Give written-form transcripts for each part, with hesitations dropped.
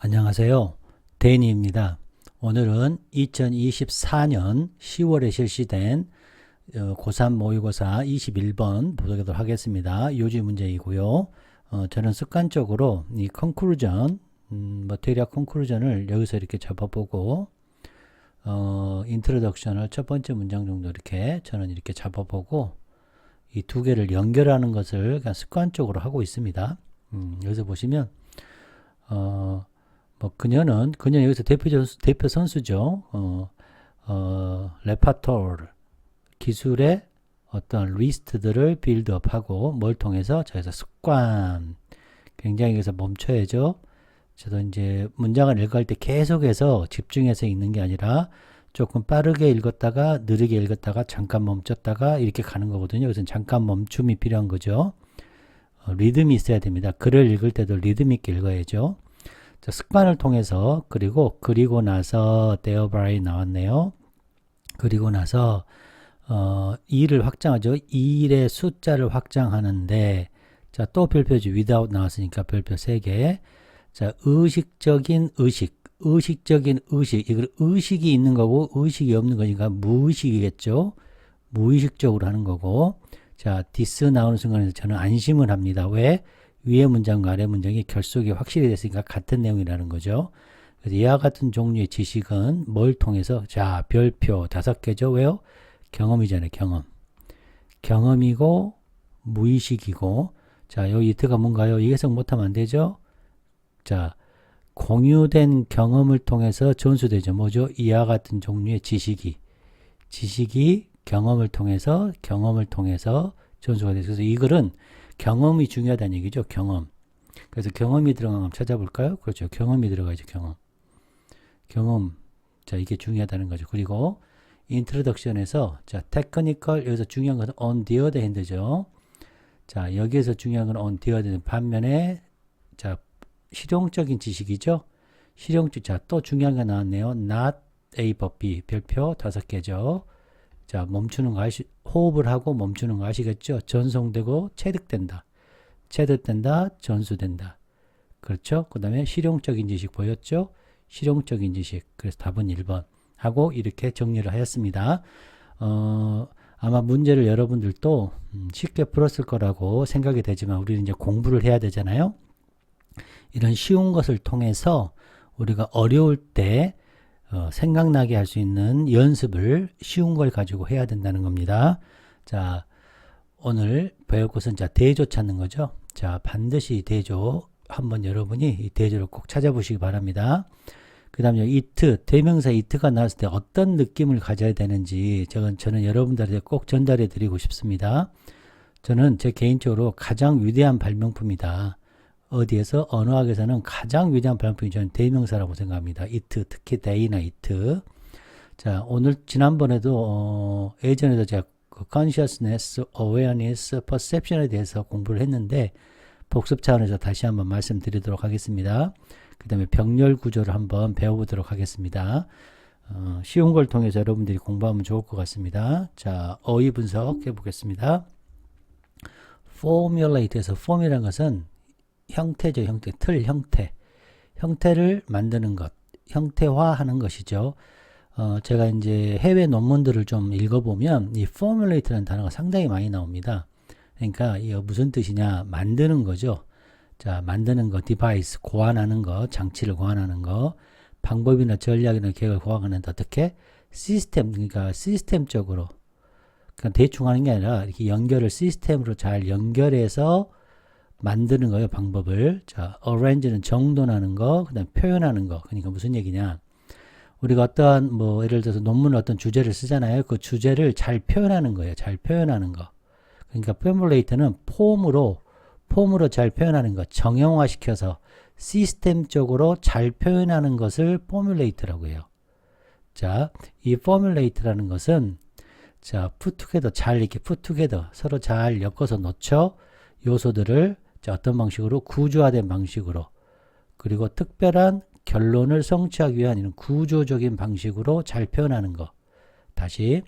안녕하세요. 데니입니다. 오늘은 2024년 10월에 실시된 고3 모의고사 21번 보도록 하겠습니다. 요지 문제이고요. 저는 습관적으로 이 컨클루전, 대략 컨클루전을 여기서 이렇게 잡아보고 인트로덕션을 첫 번째 문장 정도 이렇게 저는 이렇게 잡아보고 이 두 개를 연결하는 것을 그냥 습관적으로 하고 있습니다. 여기서 보시면 그녀는 여기서 대표 선수죠. 레파토르 기술의 어떤 리스트들을 빌드업하고 뭘 통해서 저에서 습관 굉장히 여기서 멈춰야죠. 저도 이제 문장을 읽을 때 계속해서 집중해서 읽는 게 아니라 조금 빠르게 읽었다가 느리게 읽었다가 잠깐 멈췄다가 이렇게 가는 거거든요. 그래서 잠깐 멈춤이 필요한 거죠. 리듬이 있어야 됩니다. 글을 읽을 때도 리듬 있게 읽어야죠. 자, 습관을 통해서 그리고 나서 thereby 나왔네요. 그리고 나서 일을 확장하죠. 이 일의 숫자를 확장하는데 자, 또 별표지 without 나왔으니까 별표 3개. 자, 의식적인 의식 이걸 의식이 있는 거고 의식이 없는 거니까 무의식이겠죠. 무의식적으로 하는 거고. 자, this 나오는 순간에 저는 안심을 합니다. 왜? 위의 문장과 아래 문장이 결속이 확실히 됐으니까 같은 내용이라는 거죠. 그래서 이와 같은 종류의 지식은 뭘 통해서? 자, 별표 5개죠. 왜요? 경험이잖아요. 경험이고 무의식이고. 자, 여기 이트가 뭔가요? 이 해석 못하면 안 되죠. 자, 공유된 경험을 통해서 전수되죠. 뭐죠? 이와 같은 종류의 지식이 경험을 통해서 전수가 돼서 그래서 이 글은 경험이 중요하다는 얘기죠. 경험. 그래서 경험이 들어간 거 한번 찾아볼까요? 그렇죠. 경험이 들어가죠. 경험. 자, 이게 중요하다는 거죠. 그리고 인트로덕션에서 자, 테크니컬 여기서 중요한 것은 on the other hand죠. 자, 여기에서 중요한 건 on the other hand 반면에 자, 실용적인 지식이죠. 자, 또 중요한 게 나왔네요. not A but B 별표 5개죠. 자, 멈추는 거 호흡을 하고 멈추는 거 아시겠죠? 전송되고 체득된다, 전수된다. 그렇죠? 그 다음에 실용적인 지식 보였죠? 실용적인 지식. 그래서 답은 1번 하고 이렇게 정리를 하였습니다. 아마 문제를 여러분들도 쉽게 풀었을 거라고 생각이 되지만 우리는 이제 공부를 해야 되잖아요. 이런 쉬운 것을 통해서 우리가 어려울 때 생각나게 할 수 있는 연습을 쉬운 걸 가지고 해야 된다는 겁니다. 자, 오늘 배울 것은 자, 대조 찾는 거죠. 자, 반드시 대조 한번 여러분이 이 대조를 꼭 찾아보시기 바랍니다. 그 다음에 it, 대명사 it가 나왔을 때 어떤 느낌을 가져야 되는지 저는 여러분들한테 꼭 전달해 드리고 싶습니다. 저는 제 개인적으로 가장 위대한 발명품이다. 어디에서? 언어학에서는 가장 위대한 발명품이 저는 대명사라고 생각합니다. it, 특히 they나 it. 자, 오늘 지난번에도 예전에도 제가 consciousness, awareness, perception에 대해서 공부를 했는데 복습 차원에서 다시 한번 말씀드리도록 하겠습니다. 그 다음에 병렬 구조를 한번 배워보도록 하겠습니다. 쉬운 걸 통해서 여러분들이 공부하면 좋을 것 같습니다. 자, 어휘 분석해 보겠습니다. formulate에서 form이라는 것은 형태죠. 틀 형태. 형태를 만드는 것. 형태화하는 것이죠. 제가 이제 해외 논문들을 좀 읽어보면 이 formulate라는 단어가 상당히 많이 나옵니다. 그러니까 이거 무슨 뜻이냐? 만드는 거죠. 자, 만드는 거, 디바이스, 고안하는 거, 장치를 고안하는 거, 방법이나 전략이나 계획을 고안하는 어떻게? 시스템, 그러니까 시스템적으로. 그냥 대충 하는 게 아니라 이렇게 연결을 시스템으로 잘 연결해서 만드는 거예요, 방법을. 자, arrange는 정돈하는 거, 그 다음에 표현하는 거. 그러니까 무슨 얘기냐. 우리가 어떠한, 예를 들어서 논문 어떤 주제를 쓰잖아요. 그 주제를 잘 표현하는 거예요. 잘 표현하는 거. 그러니까 formulate는 폼으로 잘 표현하는 것. 정형화시켜서 시스템적으로 잘 표현하는 것을 formulate라고 해요. 자, 이 formulate라는 것은 자, put together, 잘 이렇게 put together, 서로 잘 엮어서 놓죠. 요소들을 자, 어떤 방식으로? 구조화된 방식으로. 그리고 특별한 결론을 성취하기 위한 이런 구조적인 방식으로 잘 표현하는 거. 다시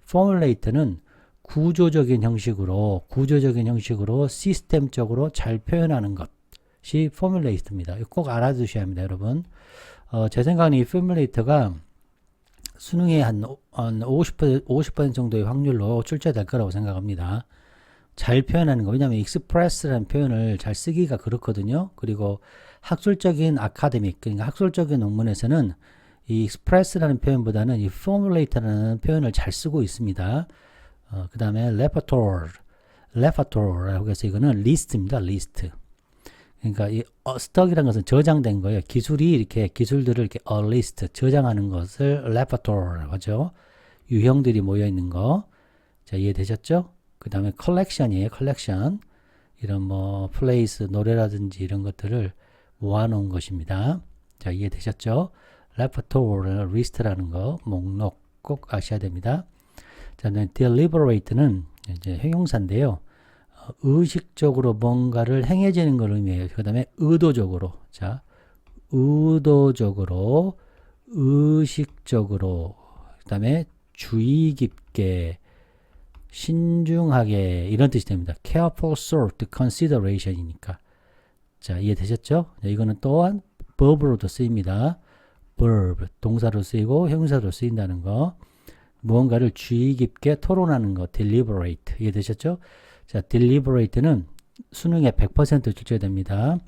formulate는 구조적인 형식으로 시스템적으로 잘 표현하는 것. formulate입니다. 꼭 알아두셔야 합니다, 여러분. 제 생각에는 이 formulate가 수능에 한 50% 정도의 확률로 출제될 거라고 생각합니다. 잘 표현하는 거. 왜냐하면 express라는 표현을 잘 쓰기가 그렇거든요. 그리고 학술적인 아카데믹, 그러니까 학술적인 논문에서는 이 express라는 표현보다는 이 formulate라는 표현을 잘 쓰고 있습니다. 그 다음에 repertoire라고 해서 이거는 list입니다. list. 그러니까 이 stock이라는 것은 저장된 거예요. 기술이 이렇게 기술들을 이렇게 a list 저장하는 것을 repertoire라고 하죠. 유형들이 모여 있는 거. 자, 이해되셨죠? 그 다음에 collection이에요. collection. 이런 뭐 place, 노래라든지 이런 것들을 모아놓은 것입니다. 자, 이해되셨죠? repertoire, list라는 거, 목록 꼭 아셔야 됩니다. 자, deliberate는 이제 형용사인데요. 의식적으로 뭔가를 행해지는 걸 의미해요. 그 다음에 의도적으로. 자, 의도적으로, 의식적으로, 그 다음에 주의 깊게, 신중하게, 이런 뜻이 됩니다. careful sort consideration이니까. 자, 이해되셨죠? 자, 이거는 또한 verb로도 쓰입니다. verb, 동사로 쓰이고 형용사로 쓰인다는 거. 무언가를 주의 깊게 토론하는 거, deliberate. 이해되셨죠? 자, deliberate는 수능에 100% 출제됩니다.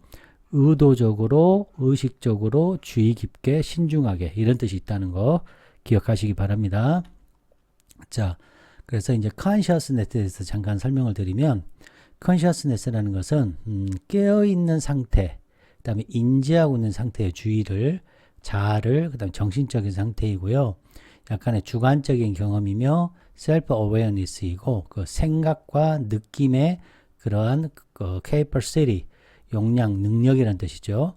의도적으로, 의식적으로, 주의 깊게, 신중하게 이런 뜻이 있다는 거 기억하시기 바랍니다. 자, 그래서 이제 consciousness에 대해서 잠깐 설명을 드리면 consciousness라는 것은 깨어있는 상태, 그 다음에 인지하고 있는 상태의 주의를, 자아를, 그 다음에 정신적인 상태이고요. 약간의 주관적인 경험이며 self-awareness이고 그 생각과 느낌의 그러한 그 capacity, 용량, 능력이라는 뜻이죠.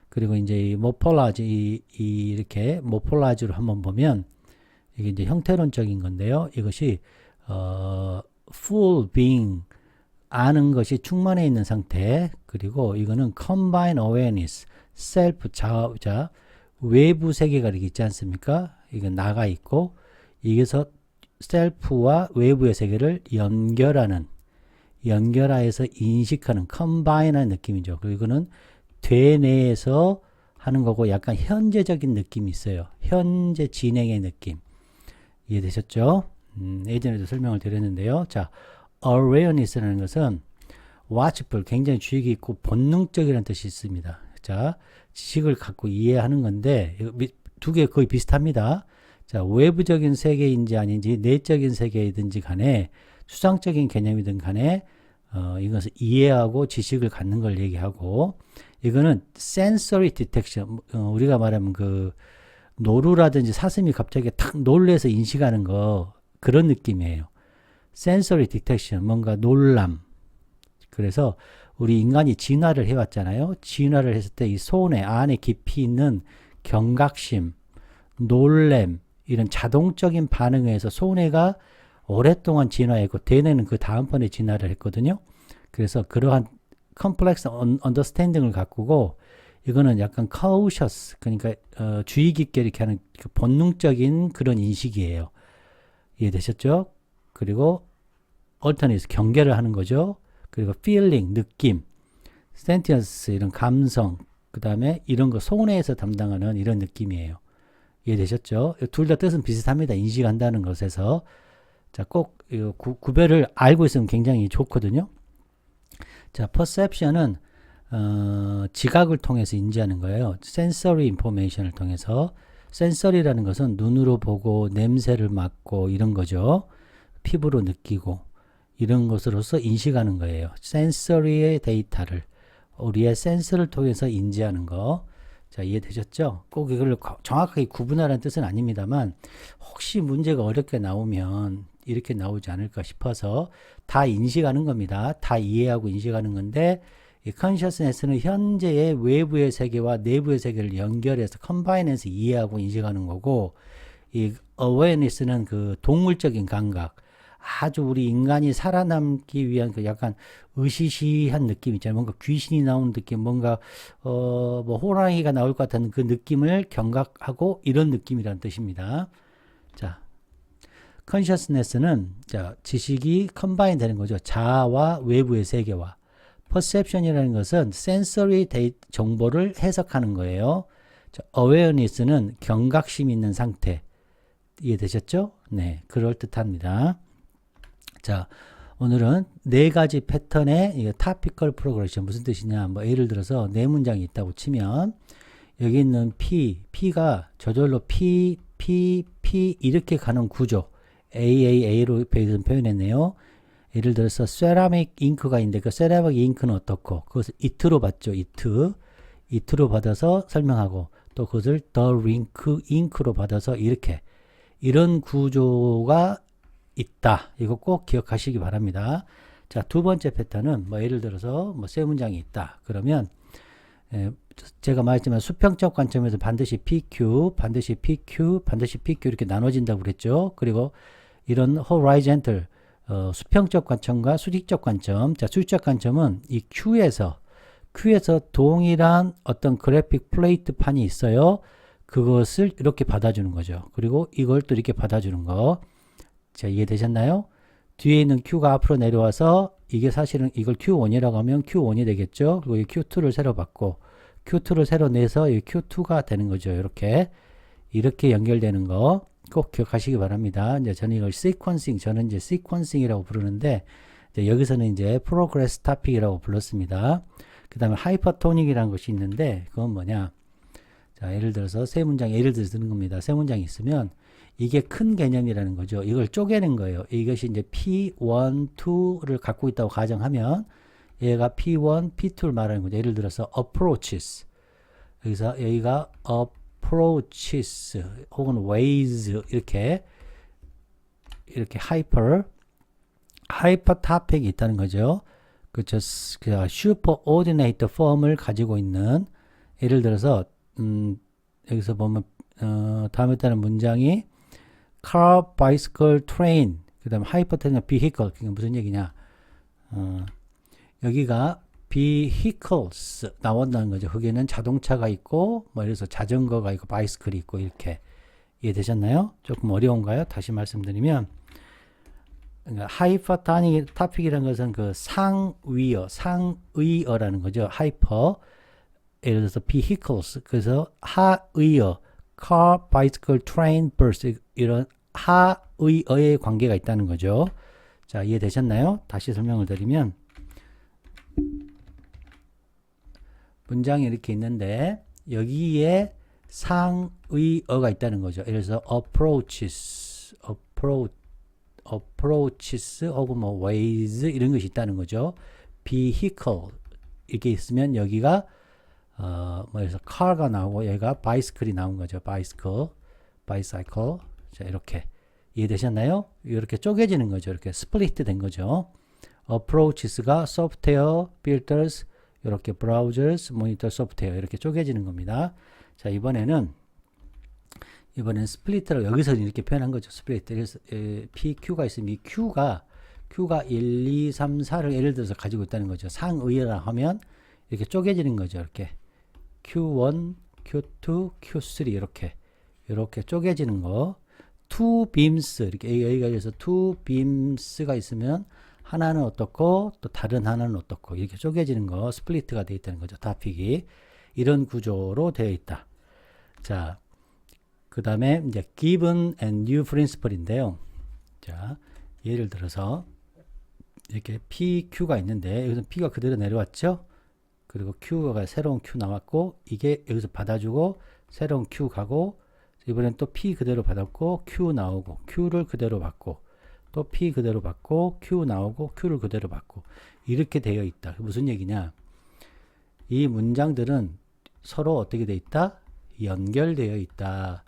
그리고 이제 이 모폴라지, 이렇게 모폴라지로 한번 보면 이게 이제 형태론적인 건데요. 이것이 full being, 아는 것이 충만해 있는 상태. 그리고 이거는 combined awareness, self, 자, 외부 세계가 이렇게 있지 않습니까? 이건 나가 있고, 여기서 셀프와 외부의 세계를 연결하여서 인식하는, 컴바인한 느낌이죠. 그리고 이거는 되뇌에서 하는 거고, 약간 현재적인 느낌이 있어요. 현재 진행의 느낌. 이해되셨죠? 예전에도 설명을 드렸는데요. 자, awareness라는 것은 watchful, 굉장히 주의 깊고 본능적이라는 뜻이 있습니다. 자, 지식을 갖고 이해하는 건데, 두 개 거의 비슷합니다. 자, 외부적인 세계인지 아닌지 내적인 세계이든지 간에 추상적인 개념이든 간에 이것을 이해하고 지식을 갖는 걸 얘기하고, 이거는 sensory detection, 우리가 말하면 그 노루라든지 사슴이 갑자기 탁 놀래서 인식하는 거, 그런 느낌이에요. sensory detection, 뭔가 놀람. 그래서 우리 인간이 진화를 해왔잖아요. 진화를 했을 때 이 손에 안에 깊이 있는 경각심, 놀램, 이런 자동적인 반응에 의해서 손해가 오랫동안 진화했고 대뇌는 그 다음번에 진화를 했거든요. 그래서 그러한 컴플렉스 언더스탠딩을 가꾸고, 이거는 약간 cautious, 그러니까 주의 깊게 이렇게 하는 그 본능적인 그런 인식이에요. 이해되셨죠? 그리고 alternate, 경계를 하는 거죠. 그리고 feeling, 느낌, sentience, 이런 감성, 그 다음에 이런 거 손해에서 담당하는 이런 느낌이에요. 이해되셨죠? 둘 다 뜻은 비슷합니다. 인식한다는 것에서. 자, 꼭 구별을 알고 있으면 굉장히 좋거든요. 자, perception은 지각을 통해서 인지하는 거예요. sensory information을 통해서. sensory라는 것은 눈으로 보고 냄새를 맡고 이런 거죠. 피부로 느끼고 이런 것으로서 인식하는 거예요. sensory의 데이터를 우리의 센스를 통해서 인지하는 거. 자, 이해되셨죠? 꼭 이걸 정확하게 구분하라는 뜻은 아닙니다만, 혹시 문제가 어렵게 나오면 이렇게 나오지 않을까 싶어서 다 인식하는 겁니다. 다 이해하고 인식하는 건데, 이 consciousness는 현재의 외부의 세계와 내부의 세계를 연결해서 컴바인해서 이해하고 인식하는 거고, 이 awareness는 그 동물적인 감각, 아주 우리 인간이 살아남기 위한 그 약간 으시시한 느낌 있잖아요. 뭔가 귀신이 나오는 느낌, 뭔가 뭐 호랑이가 나올 것 같은 그 느낌을 경각하고 이런 느낌이라는 뜻입니다. 자, consciousness는 자, 지식이 컴바인 되는 거죠. 자아와 외부의 세계와. perception이라는 것은 sensory 정보를 해석하는 거예요. 자, awareness는 경각심 있는 상태. 이해되셨죠? 네, 그럴듯합니다. 자, 오늘은 네 가지 패턴의 topical progression 무슨 뜻이냐? 뭐 예를 들어서 네 문장이 있다고 치면 여기 있는 P가 저절로 P 이렇게 가는 구조 AAA로 표현했네요. 예를 들어서 세라믹 잉크가 있는데 그 세라믹 잉크는 어떻고 그것을 it로 받죠. it로 받아서 설명하고 또 그것을 the ink로 받아서 이렇게 이런 구조가 있다. 이거 꼭 기억하시기 바랍니다. 자, 두 번째 패턴은 뭐 예를 들어서 뭐 세 문장이 있다. 그러면 제가 말했지만 수평적 관점에서 반드시 PQ 이렇게 나눠진다고 그랬죠. 그리고 이런 horizontal 수평적 관점과 수직적 관점. 자, 수직적 관점은 이 Q에서 동일한 어떤 그래픽 플레이트 판이 있어요. 그것을 이렇게 받아주는 거죠. 그리고 이걸 또 이렇게 받아주는 거. 자, 이해되셨나요? 뒤에 있는 Q가 앞으로 내려와서 이게 사실은 이걸 Q1이라고 하면 Q1이 되겠죠. 그리고 이 Q2를 새로 받고 Q2를 새로 내서 이 Q2가 되는 거죠. 이렇게 연결되는 거 꼭 기억하시기 바랍니다. 이제 저는 이걸 sequencing이라고 부르는데 이제 여기서는 이제 progress topic이라고 불렀습니다. 그 다음에 hypertonic이라는 것이 있는데 그건 뭐냐? 자, 예를 들어서 세 문장 예를 들어서 드는 겁니다. 세 문장이 있으면 이게 큰 개념이라는 거죠. 이걸 쪼개는 거예요. 이것이 이제 P1, 2를 갖고 있다고 가정하면 얘가 P1, P2를 말하는 거죠. 예를 들어서 approaches. 여기가 approaches 혹은 ways 이렇게 hyper topic이 있다는 거죠. 그렇죠. superordinate form을 가지고 있는 예를 들어서 여기서 보면 다음에 따른 문장이 car, bicycle, train 그 다음에 hypertension, vehicle 그게 무슨 얘기냐 여기가 vehicles 나온다는 거죠. 거기에는 자동차가 있고 뭐 이래서 자전거가 있고 바이스클이 있고 이렇게 이해되셨나요? 조금 어려운가요? 다시 말씀드리면 그러니까 hypertonic topic이라는 것은 그 상위어라는 거죠. hyper 예를 들어서 vehicles 그래서 하위어 car, bicycle, train, bus 이런 하위어의 관계가 있다는 거죠. 자, 이해되셨나요? 다시 설명을 드리면 문장이 이렇게 있는데 여기에 상위어가 있다는 거죠. 예를 들어서 approaches 혹은 뭐 ways 이런 것이 있다는 거죠. vehicle 이렇게 있으면 여기가 그래서 car가 나오고 얘가 bicycle이 나온 거죠. bicycle. 자, 이렇게 이해되셨나요? 이렇게 쪼개지는 거죠. 이렇게 스플리트 된 거죠. approaches가 software, filters, 이렇게 browsers, monitor, software 이렇게 쪼개지는 겁니다. 자, 이번에는 스플리트라고 여기서 이렇게 표현한 거죠. 스플리트. 그래서 PQ가 있으면 이 Q가 1, 2, 3, 4를 예를 들어서 가지고 있다는 거죠. 상의라 하면 이렇게 쪼개지는 거죠. 이렇게 Q1, Q2, Q3 이렇게 쪼개지는 거. two beams 이렇게 여기가 그래서 two beams가 있으면 하나는 어떻고 또 다른 하나는 어떻고 이렇게 쪼개지는 거 스플리트가 되어 있다는 거죠. 타픽이 이런 구조로 되어 있다. 자, 그 다음에 이제 given and new principle인데요. 자, 예를 들어서 이렇게 PQ가 있는데 여기서 P가 그대로 내려왔죠. 그리고 Q가 새로운 Q 나왔고 이게 여기서 받아주고 새로운 Q 가고 이번엔 또 P 그대로 받았고 Q 나오고 Q를 그대로 받고 또 P 그대로 받고 Q 나오고 Q를 그대로 받고 이렇게 되어 있다. 무슨 얘기냐? 이 문장들은 서로 어떻게 되어 있다? 연결되어 있다.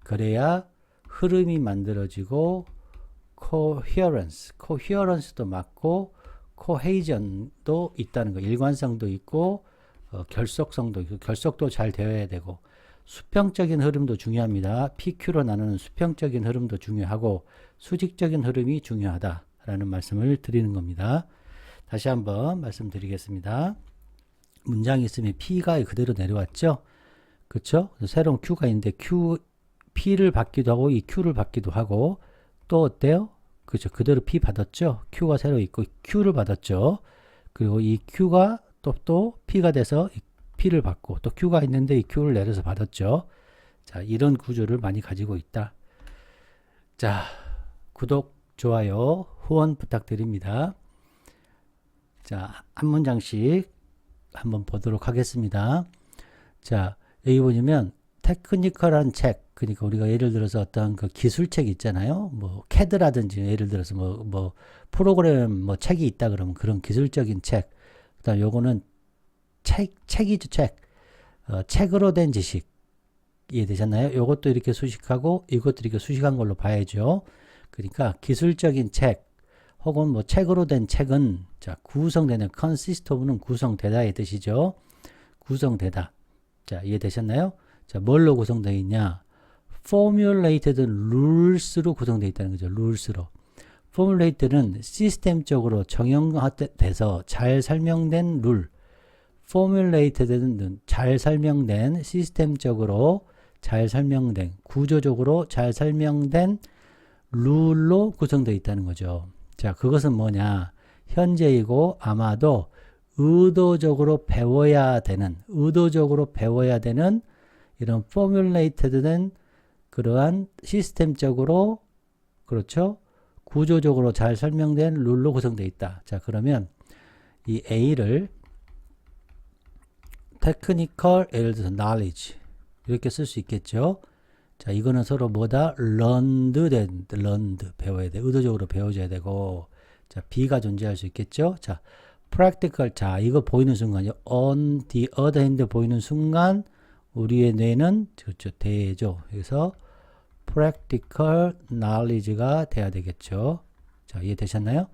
그래야 흐름이 만들어지고 coherence도 맞고 cohesion도 있다는 거. 일관성도 있고 결속성도 있고 결속도 잘 되어야 되고 수평적인 흐름도 중요합니다. PQ로 나누는 수평적인 흐름도 중요하고 수직적인 흐름이 중요하다라는 말씀을 드리는 겁니다. 다시 한번 말씀드리겠습니다. 문장이 있으면 P가 그대로 내려왔죠. 그렇죠? 새로운 Q가 있는데 P를 받기도 하고 이 Q를 받기도 하고 또 어때요? 그렇죠. 그대로 P 받았죠. Q가 새로 있고 Q를 받았죠. 그리고 이 Q가 또 P가 돼서 이 P를 받고 또 Q가 있는데 이 Q를 내려서 받았죠. 자, 이런 구조를 많이 가지고 있다. 자, 구독, 좋아요, 후원 부탁드립니다. 자, 한 문장씩 한번 보도록 하겠습니다. 자, 여기 보시면 테크니컬한 책, 그러니까 우리가 예를 들어서 어떤 그 기술책 있잖아요. 뭐 CAD라든지 예를 들어서 뭐 프로그램 뭐 책이 있다 그러면 그런 기술적인 책. 그다음 요거는 책이죠, 책. 책으로 된 지식. 이해되셨나요? 요것도 이렇게 수식하고 이것도 이렇게 수식한 걸로 봐야죠. 그러니까 기술적인 책 혹은 뭐 책으로 된 책은 자, 구성되는 consist of는 구성되다의 뜻이죠. 구성되다. 자, 이해되셨나요? 자, 뭘로 구성되어 있냐? formulated rules로 구성되어 있다는 거죠. rules로. formulated는 시스템적으로 정형화돼서 잘 설명된 룰. formulated는 잘 설명된, 시스템적으로 잘 설명된, 구조적으로 잘 설명된 룰로 구성되어 있다는 거죠. 자, 그것은 뭐냐? 현재이고 아마도 의도적으로 배워야 되는 이런 포뮬레이트된 그러한 시스템적으로, 그렇죠? 구조적으로 잘 설명된 룰로 구성되어 있다. 자, 그러면 이 A를 technical, 예를 들어서 knowledge 이렇게 쓸 수 있겠죠. 자, 이거는 서로 뭐다? learned, 배워야 돼. 의도적으로 배워줘야 되고. 자, B가 존재할 수 있겠죠. 자, practical, 자, 이거 보이는 순간이요. on the other hand 보이는 순간 우리의 뇌는 그렇죠, 대죠. 그래서 practical knowledge가 돼야 되겠죠. 자, 이해되셨나요?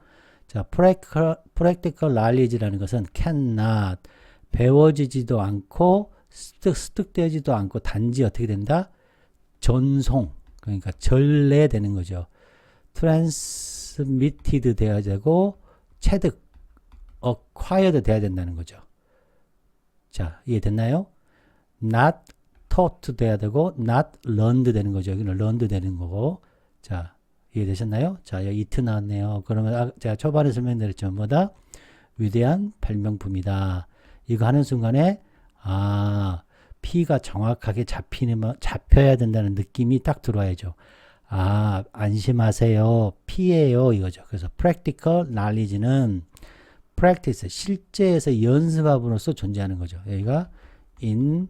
자, practical knowledge라는 것은 cannot, 배워지지도 않고 습득되지도 않고 단지 어떻게 된다? 전송, 그러니까 전래되는 거죠. transmitted 돼야 되고 체득, acquired 돼야 된다는 거죠. 자, 이해됐나요? not taught 돼야 되고 not learned 되는 거죠. 여기는 learned 되는 거고. 자, 이해되셨나요? 자, 여기 it 나왔네요. 그러면 제가 초반에 설명드렸죠. 뭐다? 위대한 발명품이다. 이거 하는 순간에 P가 정확하게 잡혀야 된다는 느낌이 딱 들어와야죠. 안심하세요. P예요. 이거죠. 그래서 practical knowledge는 practice, 실제에서 연습함으로써 존재하는 거죠. 여기가 in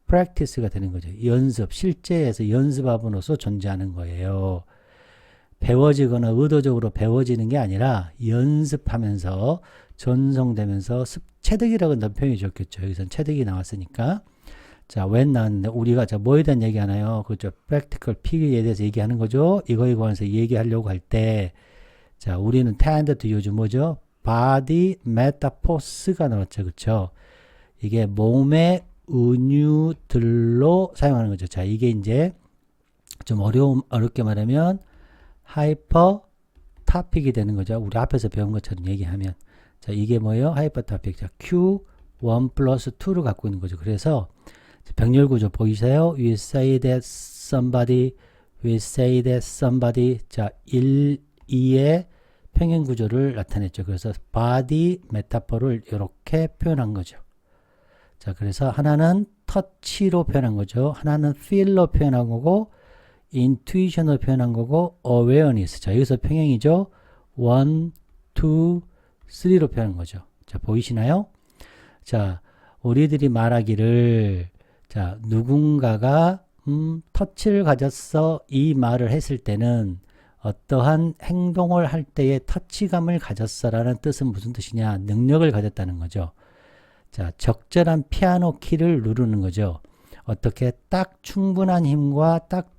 practice가 되는 거죠. 연습, 실제에서 연습함으로써 존재하는 거예요. 배워지거나 의도적으로 배워지는 게 아니라 연습하면서 전송되면서 체득이라고 하는 표현이 좋겠죠. 여기선 체득이 나왔으니까. 자, when 나왔는데 우리가 자 뭐에 대한 얘기 하나요? 그렇죠. practical P에 대해서 얘기하는 거죠. 이거에 관해서 얘기하려고 할 때 자, 우리는 tend to use 뭐죠? body metaphor가 나왔죠. 그렇죠? 이게 몸의 은유들로 사용하는 거죠. 자, 이게 이제 좀 어렵게 말하면 하이퍼 토픽이 되는 거죠. 우리 앞에서 배운 것처럼 얘기하면. 자, 이게 뭐예요? 하이퍼 토픽. 자, Q1 플러스 2를 갖고 있는 거죠. 그래서 병렬 구조 보이세요? We say that somebody, we say that somebody. 자, 1, 2의 평행 구조를 나타냈죠. 그래서 body 메타포를 이렇게 표현한 거죠. 자, 그래서 하나는 터치로 표현한 거죠. 하나는 feel로 표현한 거고, intuition으로 표현한 거고, awareness. 자, 여기서 평행이죠. 1, 2, 3로 표현한 거죠. 자, 보이시나요? 자, 우리들이 말하기를, 자, 누군가가, 터치를 가졌어. 이 말을 했을 때는 어떠한 행동을 할 때의 터치감을 가졌어. 라는 뜻은 무슨 뜻이냐? 능력을 가졌다는 거죠. 자, 적절한 피아노 키를 누르는 거죠. 어떻게 딱 충분한 힘과 딱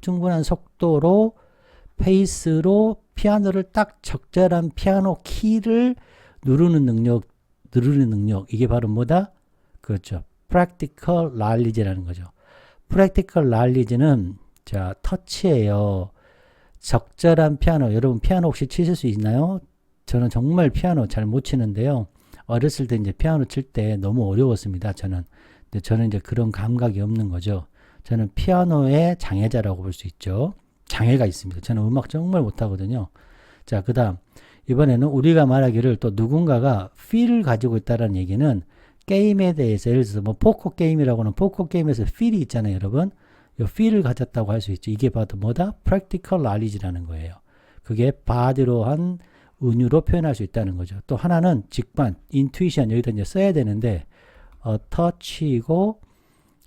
충분한 속도로 페이스로 피아노를 딱 적절한 피아노 키를 누르는 능력 이게 바로 뭐다? 그렇죠. practical knowledge라는 거죠. practical knowledge는 자, 터치예요. 적절한 피아노. 여러분 피아노 혹시 치실 수 있나요? 저는 정말 피아노 잘 못 치는데요. 어렸을 때 이제 피아노 칠 때 너무 어려웠습니다. 저는. 근데 저는 이제 그런 감각이 없는 거죠. 저는 피아노의 장애자라고 볼 수 있죠. 장애가 있습니다. 저는 음악 정말 못하거든요. 자, 그 다음 이번에는 우리가 말하기를 또 누군가가 feel을 가지고 있다는 얘기는 게임에 대해서 예를 들어서 뭐 포커 게임이라고는 포커 게임에서 feel이 있잖아요, 여러분. 이 feel을 가졌다고 할 수 있죠. 이게 바로 뭐다? practical knowledge라는 거예요. 그게 body로 한 은유로 표현할 수 있다는 거죠. 또 하나는 직관, intuition 여기다 이제 써야 되는데 touch이고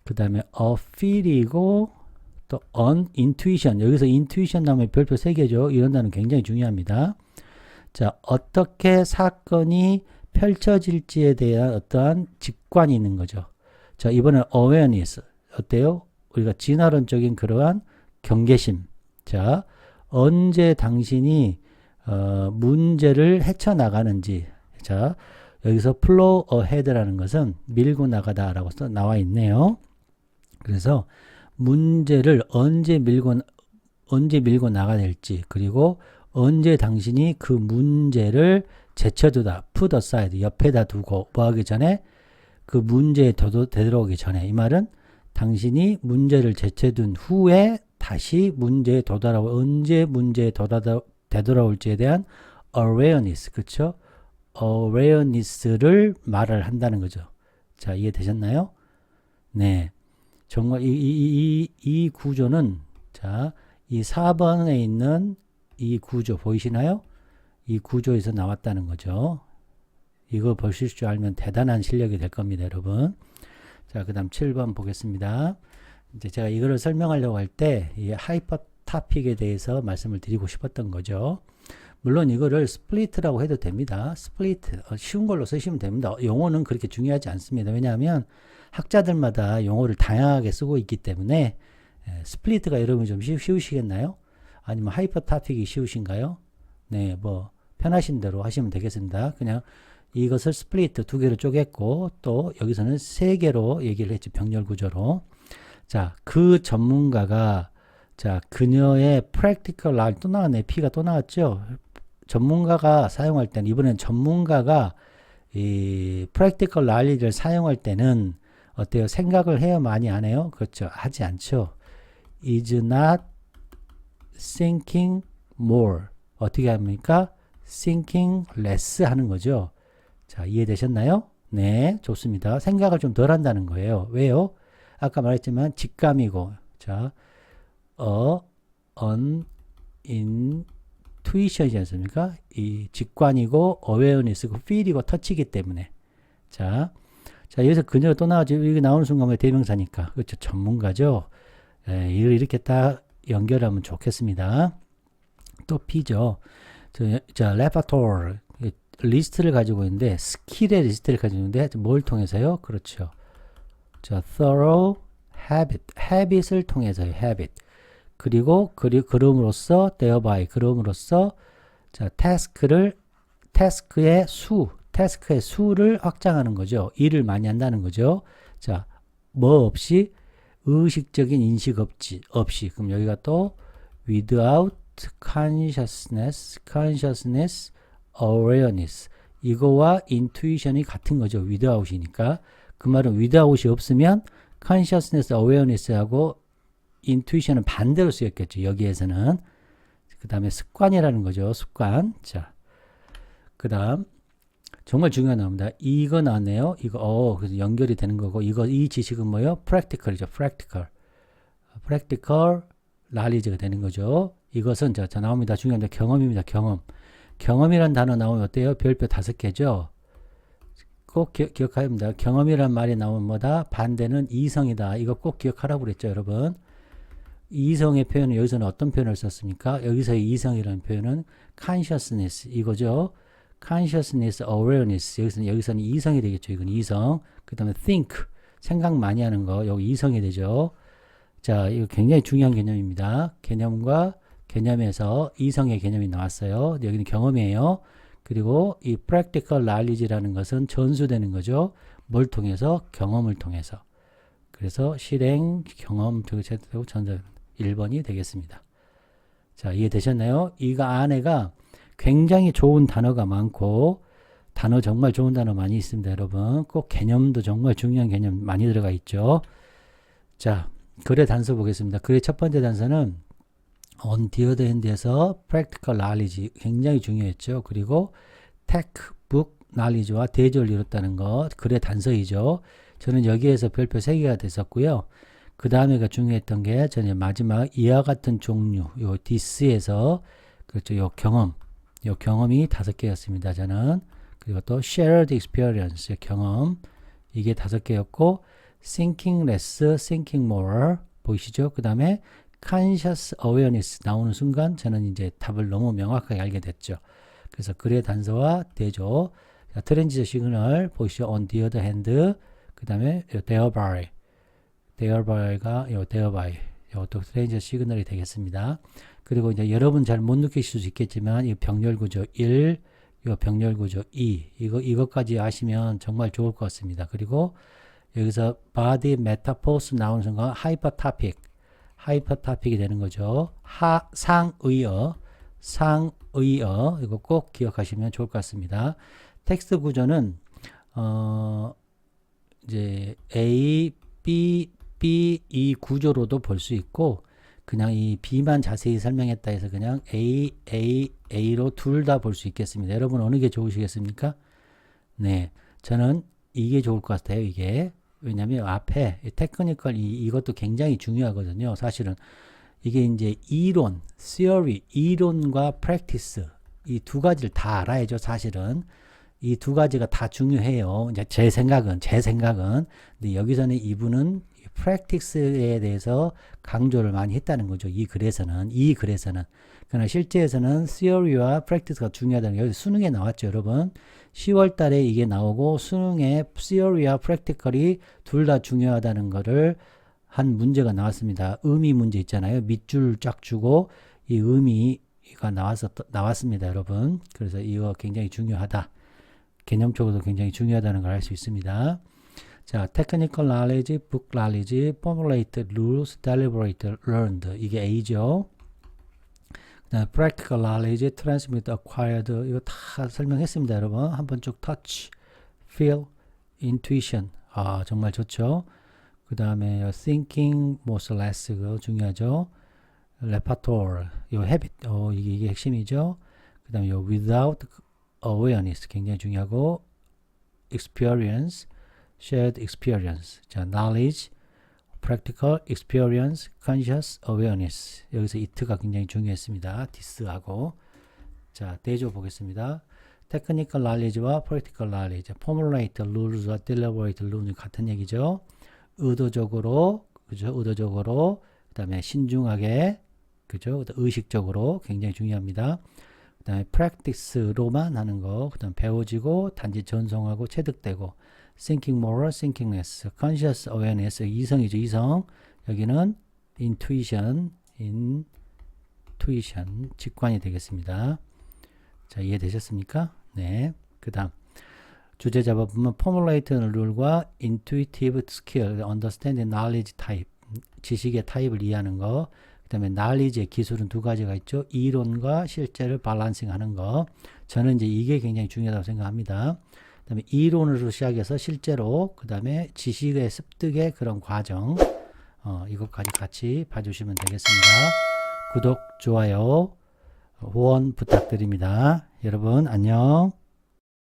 그 다음에 feel이고 또 intuition 여기서 intuition 나오면 별표 3개죠. 이런 단어는 굉장히 중요합니다. 자, 어떻게 사건이 펼쳐질지에 대한 어떠한 직관이 있는 거죠. 자, 이번엔 awareness 어때요? 우리가 진화론적인 그러한 경계심. 자, 언제 당신이 문제를 헤쳐나가는지. 자, 여기서 flow ahead라는 것은 밀고 나가다라고 나와 있네요. 그래서 문제를 언제 밀고 나가야 될지, 그리고 언제 당신이 그 문제를 제쳐두다, put aside, 옆에다 두고 뭐 하기 전에 그 문제에 되돌아오기 전에, 이 말은 당신이 문제를 제쳐둔 후에 다시 문제에 언제 문제에 되돌아올지에 대한 awareness, 그쵸? awareness를 말을 한다는 거죠. 자, 이해되셨나요? 네. 정말 이 구조는, 자, 이 4번에 있는 이 구조 보이시나요? 이 구조에서 나왔다는 거죠. 이거 보실 줄 알면 대단한 실력이 될 겁니다, 여러분. 자, 그 다음 7번 보겠습니다. 이제 제가 이거를 설명하려고 할 때 이 하이퍼 타픽에 대해서 말씀을 드리고 싶었던 거죠. 물론 이거를 스플리트라고 해도 됩니다. 스플리트, 쉬운 걸로 쓰시면 됩니다. 용어는 그렇게 중요하지 않습니다. 왜냐하면 학자들마다 용어를 다양하게 쓰고 있기 때문에 스플리트가 여러분이 좀 쉬우시겠나요? 아니면 하이퍼 타픽이 쉬우신가요? 네, 뭐 편하신 대로 하시면 되겠습니다. 그냥 이것을 스플리트 2개로 쪼갰고 또 여기서는 3개로 얘기를 했죠. 병렬 구조로. 자, 그 전문가가 자, 그녀의 practical knowledge 또 나왔네. P가 또 나왔죠. 전문가가 사용할 때는 이번엔 전문가가 이 practical knowledge를 사용할 때는 어때요? 생각을 해요? 많이 안 해요? 그렇죠. 하지 않죠. is not thinking more. 어떻게 합니까? thinking less 하는 거죠. 자, 이해되셨나요? 네, 좋습니다. 생각을 좀 덜 한다는 거예요. 왜요? 아까 말했지만 직감이고, 자, intuition이지 않습니까? 이 직관이고, awareness고, feel이고, touch이기 때문에. 자, 여기서 그녀가 또 나와죠. 여기 나오는 순간 대명사니까. 그렇죠. 전문가죠. 이걸 이렇게 딱 연결하면 좋겠습니다. 또 P죠. 자, repertoire. 리스트를 가지고 있는데, 스킬의 리스트를 가지고 있는데, 뭘 통해서요? 그렇죠. 자, thorough habit을 통해서요. habit. 그리고 그럼으로써 thereby 그럼으로써 자, task의 수를 확장하는 거죠. 일을 많이 한다는 거죠. 자, 뭐 없이 의식적인 인식 없이 그럼 여기가 또 without consciousness, awareness 이거와 intuition이 같은 거죠. without이니까 그 말은 without이 없으면 consciousness, awareness하고 intuition은 반대로 쓰였겠죠. 여기에서는 그 다음에 습관이라는 거죠. 습관. 자, 그 다음 정말 중요한 나옵니다. 이거 나왔네요. 이거 그래서 연결이 되는 거고 이 지식은 뭐예요? practical이죠. practical knowledge가 되는 거죠. 이것은 자 나옵니다. 중요합니다. 경험입니다. 경험이란 단어 나오면 어때요? 별표 5개죠. 꼭 기억해야 합니다. 경험이란 말이 나오면 뭐다? 반대는 이성이다. 이거 꼭 기억하라고 그랬죠, 여러분. 이성의 표현은 여기서는 어떤 표현을 썼습니까? 여기서의 이성이라는 표현은 consciousness 이거죠. consciousness, awareness 여기서는 이성이 되겠죠. 이건 이성. 그 다음에 think 생각 많이 하는 거 여기 이성이 되죠. 자, 이거 굉장히 중요한 개념입니다. 개념과 개념에서 이성의 개념이 나왔어요. 여기는 경험이에요. 그리고 이 practical knowledge라는 것은 전수되는 거죠. 뭘 통해서? 경험을 통해서. 그래서 실행, 경험, 되고 전수 1번이 되겠습니다. 자, 이해되셨나요? 이거 안에가 굉장히 좋은 단어가 많고 단어 정말 좋은 단어 많이 있습니다. 여러분 꼭 개념도 정말 중요한 개념 많이 들어가 있죠. 자, 글의 단서 보겠습니다. 글의 첫 번째 단서는 on the other hand에서 practical knowledge 굉장히 중요했죠. 그리고 textbook knowledge와 대조를 이뤘다는 것, 글의 단서이죠. 저는 여기에서 별표 3개가 됐었고요. 그 다음에가 중요했던 게 저는 마지막 이와 같은 종류, 요 this에서 그렇죠. 요 경험이 5개였습니다. 저는. 그리고 또 shared experience, 경험, 이게 5개였고, thinking less, thinking more, 보이시죠? 그 다음에 conscious awareness 나오는 순간 저는 이제 답을 너무 명확하게 알게 됐죠. 그래서 글의 단서와 대조, 트랜지션 시그널 보이시죠? on the other hand, 그 다음에 thereby, 이것도 트랜지션 시그널이 되겠습니다. 그리고 이제 여러분 잘 못 느끼실 수 있겠지만 이 병렬 구조 1, 이 병렬 구조 2, 이것까지 아시면 정말 좋을 것 같습니다. 그리고 여기서 body metaphors 나오는 순간 하이퍼토픽이 되는 거죠. 상의어 이거 꼭 기억하시면 좋을 것 같습니다. 텍스트 구조는 이제 A, B, 이 구조로도 볼 수 있고 그냥 이 B만 자세히 설명했다 해서 그냥 A로 둘 다 볼 수 있겠습니다. 여러분 어느 게 좋으시겠습니까? 네, 저는 이게 좋을 것 같아요. 이게 왜냐하면 앞에 테크니컬 이것도 굉장히 중요하거든요. 사실은 이게 이제 이론, theory, 이론과 practice 이 두 가지를 다 알아야죠. 사실은 이 두 가지가 다 중요해요. 이제 제 생각은 근데 여기서는 이분은 practice에 대해서 강조를 많이 했다는 거죠. 이 글에서는 그러나 실제에서는 theory와 practice가 중요하다는 게 여기 수능에 나왔죠, 여러분. 10월 달에 이게 나오고 수능에 theory와 practical이 둘 다 중요하다는 거를 한 문제가 나왔습니다. 의미 문제 있잖아요. 밑줄 쫙 주고 이 의미가 나왔습니다, 여러분. 그래서 이거 굉장히 중요하다. 개념적으로도 굉장히 중요하다는 걸 알 수 있습니다. 자, technical knowledge, book knowledge, formulated rules, deliberate, learned. 이게 A죠. 그다음에 practical knowledge, transmit, acquired. 이거 다 설명했습니다, 여러분. 한번 쭉 touch, feel, intuition. 아, 정말 좋죠. 그 다음에 thinking, more less. 그거 중요하죠. repertoire, 요 habit. 이게 핵심이죠. 그 다음에 요 without awareness. 굉장히 중요하고 experience, shared experience. 자, knowledge, practical experience, conscious awareness. 여기서 it가 굉장히 중요했습니다. this하고. 자, 대조 보겠습니다. technical knowledge와 practical knowledge, formulate rules와 deliberate rules 같은 얘기죠. 의도적으로, 그죠? 그 다음에 신중하게, 그죠? 의식적으로 굉장히 중요합니다. 그 다음에 practice로만 하는 거, 그 다음 배워지고, 단지 전송하고, 체득되고, thinking more, thinking less, conscious awareness, 이성이죠, 이성. 여기는 intuition, 직관이 되겠습니다. 자, 이해되셨습니까? 네. 그 다음, 주제 잡아보면 formulate 룰과 intuitive skill, understanding knowledge type, 지식의 타입을 이해하는 거. 그 다음에 knowledge의 기술은 두 가지가 있죠. 이론과 실제를 밸런싱 하는 거. 저는 이제 이게 굉장히 중요하다고 생각합니다. 그 다음에 이론으로 시작해서 실제로, 그 다음에 지식의 습득의 그런 과정, 이것까지 같이 봐주시면 되겠습니다. 구독, 좋아요, 후원 부탁드립니다. 여러분, 안녕.